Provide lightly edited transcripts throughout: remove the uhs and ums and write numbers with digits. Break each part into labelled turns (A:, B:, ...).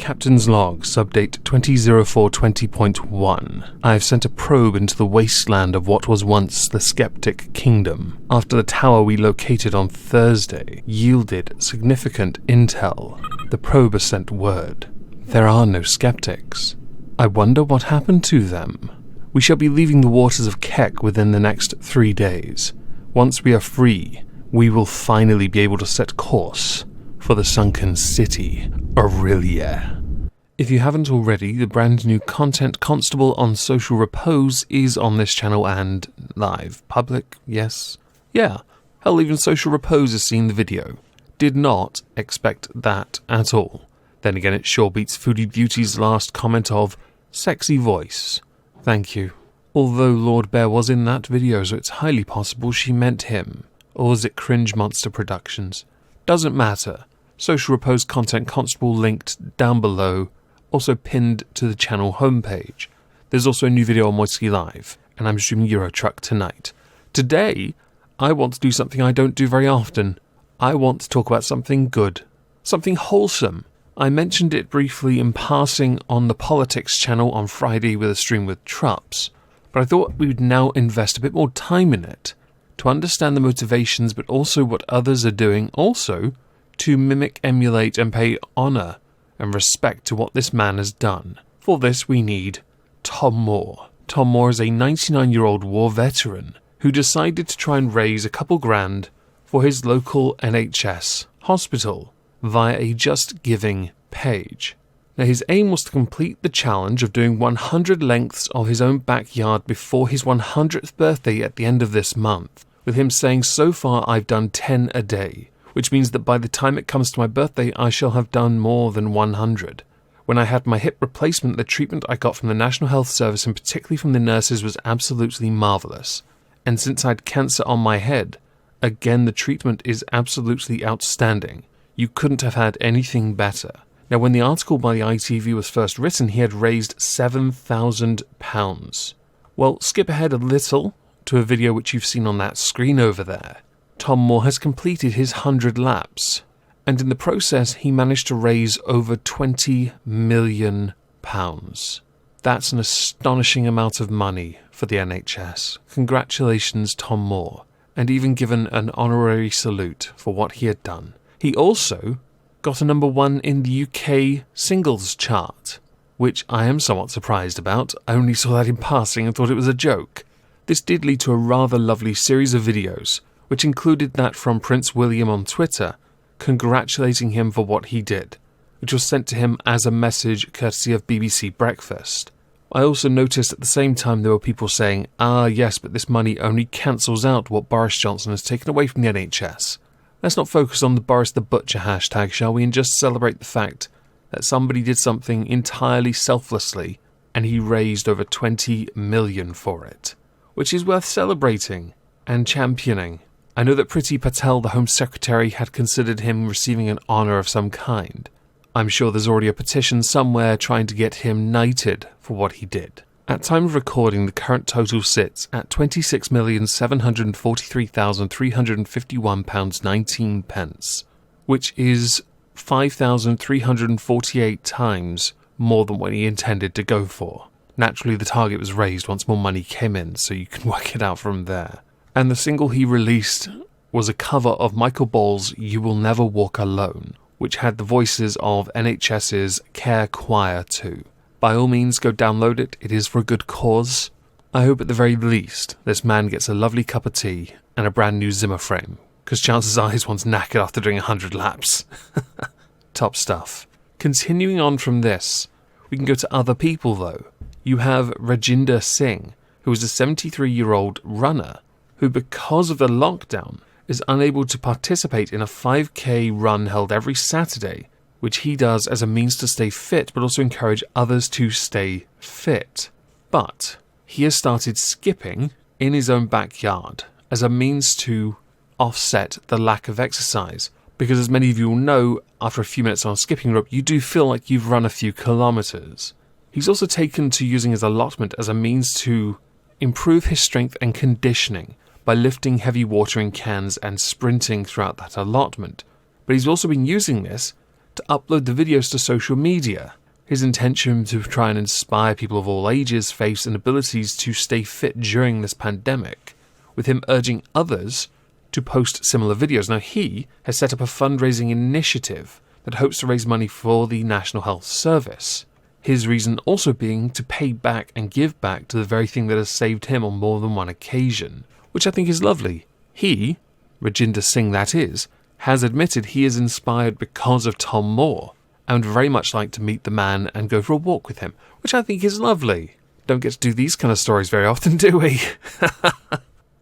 A: Captain's Log, subdate 200420.1. I have sent a probe into the wasteland of what was once the Skeptic Kingdom, after the tower we located on Thursday yielded significant intel. The probe has sent word. There are no skeptics. I wonder what happened to them. We shall be leaving the waters of Kek within the next 3 days. Once we are free, we will finally be able to set course for the sunken city, Aurelia. If you haven't already, the brand new Content Constable on Social Repose is on this channel and live. Public, yes. Yeah, hell, even Social Repose has seen the video. Did not expect that at all. Then again, it sure beats Foodie Beauty's last comment of sexy voice. Thank you. Although Lord Bear was in that video, so it's highly possible she meant him. Or was it Cringe Monster Productions? Doesn't matter. Social Repose Content Constable linked down below, also pinned to the channel homepage. There's also a new video on Moisty Live, and I'm streaming Euro Truck tonight. Today, I want to do something I don't do very often. I want to talk about something good. Something wholesome. I mentioned it briefly in passing on the Politics channel on Friday with a stream with Trups, but I thought we would now invest a bit more time in it to understand the motivations, but also what others are doing, also to mimic, emulate, and pay honour and respect to what this man has done. For this, we need Tom Moore. Tom Moore is a 99-year-old war veteran who decided to try and raise a couple grand for his local NHS hospital via a Just Giving page. Now, his aim was to complete the challenge of doing 100 lengths of his own backyard before his 100th birthday at the end of this month, with him saying, so far I've done 10 a day, which means that by the time it comes to my birthday, I shall have done more than 100. When I had my hip replacement, the treatment I got from the National Health Service, and particularly from the nurses, was absolutely marvellous. And since I had cancer on my head, again, the treatment is absolutely outstanding. You couldn't have had anything better. Now, when the article by the ITV was first written, he had raised £7,000. Well, skip ahead a little to a video which you've seen on that screen over there. Tom Moore has completed his 100 laps, and in the process he managed to raise over £20 million. That's an astonishing amount of money for the NHS. Congratulations, Tom Moore, and even given an honorary salute for what he had done. He also got a number 1 in the UK singles chart, which I am somewhat surprised about. I only saw that in passing and thought it was a joke. This did lead to a rather lovely series of videos, which included that from Prince William on Twitter, congratulating him for what he did, which was sent to him as a message courtesy of BBC Breakfast. I also noticed at the same time there were people saying, yes, but this money only cancels out what Boris Johnson has taken away from the NHS. Let's not focus on the Boris the Butcher hashtag, shall we, and just celebrate the fact that somebody did something entirely selflessly and he raised over 20 million for it, which is worth celebrating and championing. I know that Priti Patel, the Home Secretary, had considered him receiving an honour of some kind. I'm sure there's already a petition somewhere trying to get him knighted for what he did. At time of recording, the current total sits at £26,743,351.19, which is 5,348 times more than what he intended to go for. Naturally, the target was raised once more money came in, so you can work it out from there. And the single he released was a cover of Michael Ball's You Will Never Walk Alone, which had the voices of NHS's Care Choir too. By all means, go download it. It is for a good cause. I hope at the very least this man gets a lovely cup of tea and a brand new Zimmer frame, because chances are his one's knackered after doing 100 laps. Top stuff. Continuing on from this, we can go to other people though. You have Rajinder Singh, who is a 73-year-old runner who, because of the lockdown, is unable to participate in a 5k run held every Saturday, which he does as a means to stay fit, but also encourage others to stay fit. But he has started skipping in his own backyard as a means to offset the lack of exercise. Because as many of you will know, after a few minutes on a skipping rope, you do feel like you've run a few kilometres. He's also taken to using his allotment as a means to improve his strength and conditioning by lifting heavy watering cans and sprinting throughout that allotment. But he's also been using this to upload the videos to social media. His intention to try and inspire people of all ages, faiths and abilities to stay fit during this pandemic, with him urging others to post similar videos. Now, he has set up a fundraising initiative that hopes to raise money for the National Health Service. His reason also being to pay back and give back to the very thing that has saved him on more than one occasion, which I think is lovely. He, Rajinder Singh that is, has admitted he is inspired because of Tom Moore, and would very much like to meet the man and go for a walk with him, which I think is lovely. Don't get to do these kind of stories very often, do we?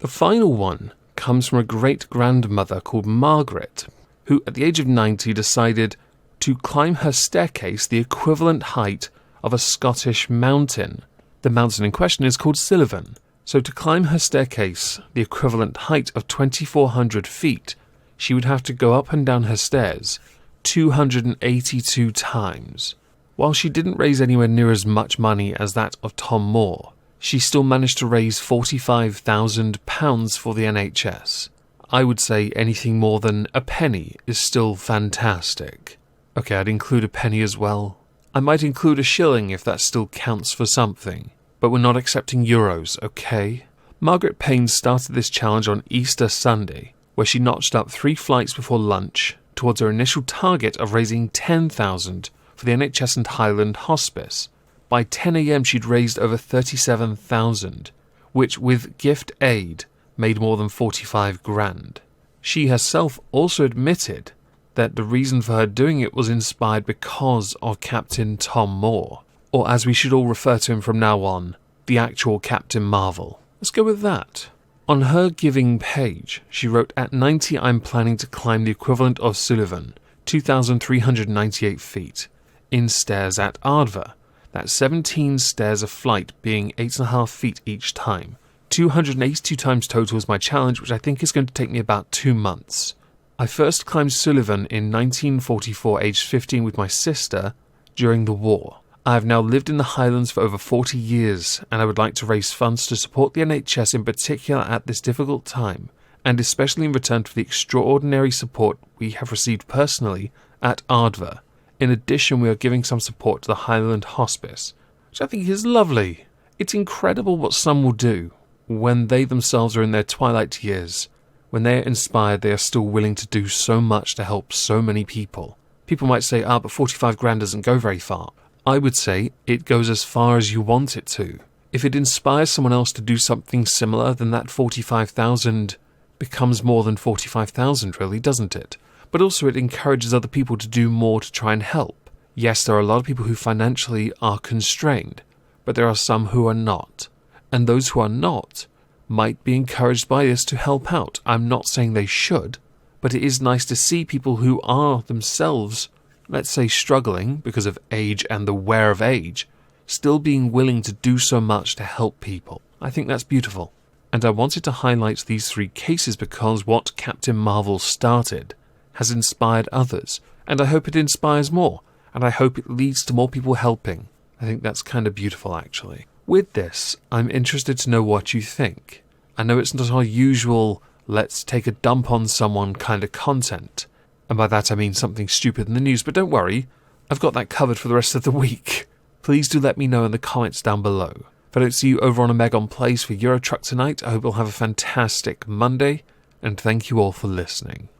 A: The final one comes from a great-grandmother called Margaret, who at the age of 90 decided to climb her staircase the equivalent height of a Scottish mountain. The mountain in question is called Sullivan. So to climb her staircase the equivalent height of 2,400 feet, she would have to go up and down her stairs 282 times. While she didn't raise anywhere near as much money as that of Tom Moore, she still managed to raise £45,000 for the NHS. I would say anything more than a penny is still fantastic. Okay, I'd include a penny as well. I might include a shilling if that still counts for something. But we're not accepting euros, okay? Margaret Payne started this challenge on Easter Sunday, where she notched up 3 flights before lunch towards her initial target of raising £10,000 for the NHS and Highland Hospice. By 10 a.m. she'd raised over £37,000, which with gift aid made more than 45 grand. She herself also admitted that the reason for her doing it was inspired because of Captain Tom Moore, or as we should all refer to him from now on, the actual Captain Marvel. Let's go with that. On her giving page, she wrote, "At 90 I'm planning to climb the equivalent of Sullivan, 2,398 feet, in stairs at Ardva. That's 17 stairs a flight, being 8.5 feet each time. 282 times total is my challenge, which I think is going to take me about 2 months. I first climbed Sullivan in 1944, aged 15, with my sister during the war. I have now lived in the Highlands for over 40 years, and I would like to raise funds to support the NHS in particular at this difficult time, and especially in return for the extraordinary support we have received personally at Ardva. In addition, we are giving some support to the Highland Hospice," which I think is lovely. It's incredible what some will do when they themselves are in their twilight years. When they are inspired, they are still willing to do so much to help so many people. People might say, but 45 grand doesn't go very far. I would say it goes as far as you want it to. If it inspires someone else to do something similar, then that 45,000 becomes more than 45,000 really, doesn't it? But also it encourages other people to do more to try and help. Yes, there are a lot of people who financially are constrained, but there are some who are not. And those who are not might be encouraged by this to help out. I'm not saying they should, but it is nice to see people who are themselves, let's say, struggling because of age and the wear of age, still being willing to do so much to help people. I think that's beautiful. And I wanted to highlight these 3 cases because what Captain Marvel started has inspired others, and I hope it inspires more, and I hope it leads to more people helping. I think that's kind of beautiful, actually. With this, I'm interested to know what you think. I know it's not our usual let's take a dump on someone kind of content, and by that I mean something stupid in the news, but don't worry, I've got that covered for the rest of the week. Please do let me know in the comments down below. If I don't see you over on Omegon Plays for Euro Truck tonight, I hope you'll have a fantastic Monday, and thank you all for listening.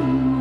B: Bye.